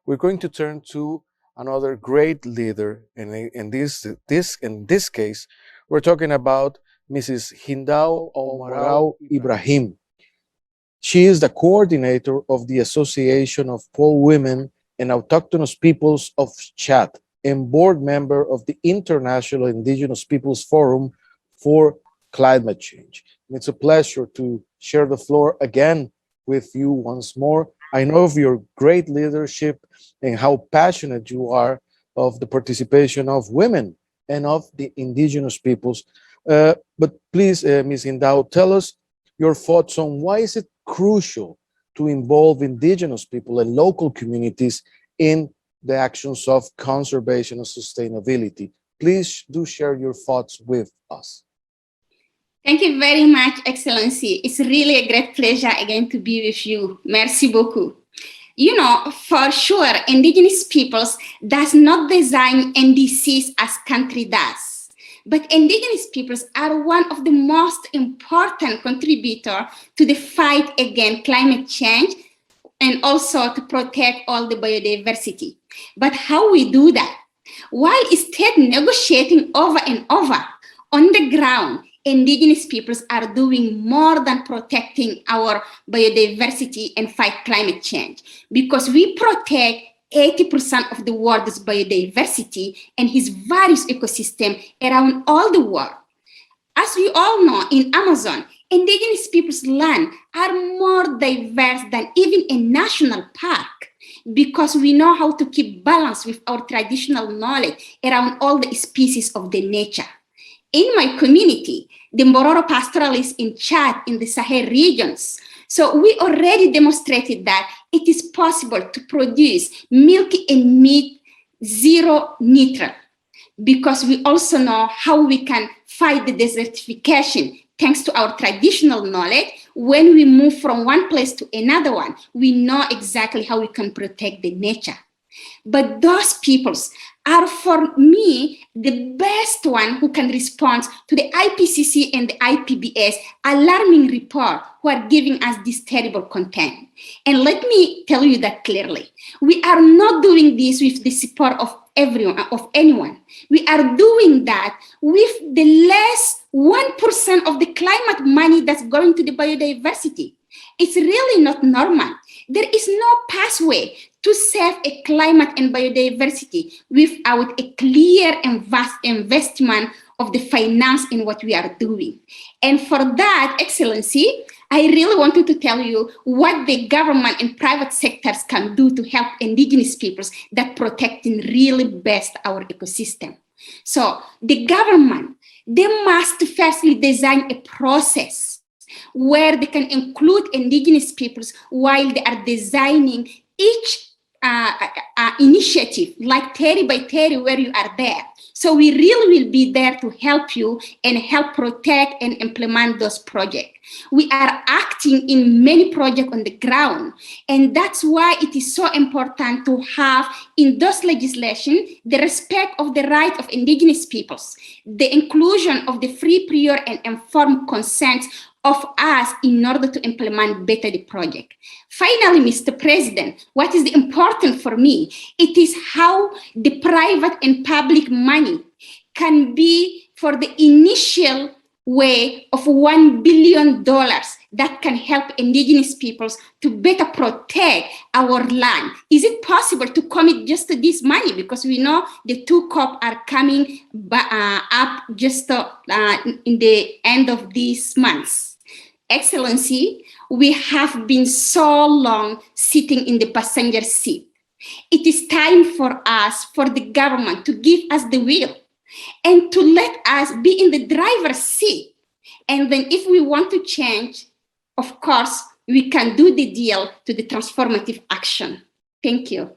we're going to turn to another great leader. And in this case, we're talking about Mrs. Hindou Oumarou Ibrahim. She is the coordinator of the Association of Poor Women and Autochthonous Peoples of Chad and board member of the International Indigenous Peoples Forum for Climate Change. And it's a pleasure to share the floor again with you once more. I know of your great leadership and how passionate you are of the participation of women and of the indigenous peoples. But please, Ms. Hindou, tell us your thoughts on why is it crucial to involve indigenous people and local communities in the actions of conservation and sustainability. Please do share your thoughts with us. Thank you very much, Excellency. It's really a great pleasure again to be with you. Merci beaucoup. You know, for sure, indigenous peoples does not design NDCs as country does. But indigenous peoples are one of the most important contributors to the fight against climate change and also to protect all the biodiversity. But how we do that? While instead negotiating over and over, on the ground, indigenous peoples are doing more than protecting our biodiversity and fight climate change, because we protect 80% of the world's biodiversity and its various ecosystems around all the world. As we all know, in Amazon, indigenous people's land are more diverse than even a national park, because we know how to keep balance with our traditional knowledge around all the species of the nature. In my community, the Mbororo pastoralists in Chad, in the Sahel regions, so we already demonstrated that it is possible to produce milk and meat zero nitrile, because we also know how we can fight the desertification thanks to our traditional knowledge. When we move from one place to another one, we know exactly how we can protect the nature. But those peoples are, for me, the best one who can respond to the IPCC and the IPBS alarming report who are giving us this terrible content. And let me tell you that clearly. We are not doing this with the support of everyone, of anyone. We are doing that with the less 1% of the climate money that's going to the biodiversity. It's really not normal. There is no pathway to save a climate and biodiversity without a clear and vast investment of the finance in what we are doing. And for that, Excellency, I really wanted to tell you what the government and private sectors can do to help indigenous peoples that protecting really best our ecosystem. So the government, they must firstly design a process where they can include indigenous peoples while they are designing each initiative, like 30 by 30, where you are there. So we really will be there to help you and help protect and implement those projects. We are acting in many projects on the ground, and that's why it is so important to have in those legislation the respect of the right of indigenous peoples, the inclusion of the free, prior, and informed consent of us in order to implement better the project. Finally, Mr. President, what is important for me, it is how the private and public money can be for the initial way of $1 billion that can help indigenous peoples to better protect our land. Is it possible to commit just to this money? Because we know the 2 COP are coming up just in the end of this month. Excellency, we have been so long sitting in the passenger seat. It is time for us, for the government, to give us the wheel and to let us be in the driver's seat. And then if we want to change, of course, we can do the deal to the transformative action. Thank you.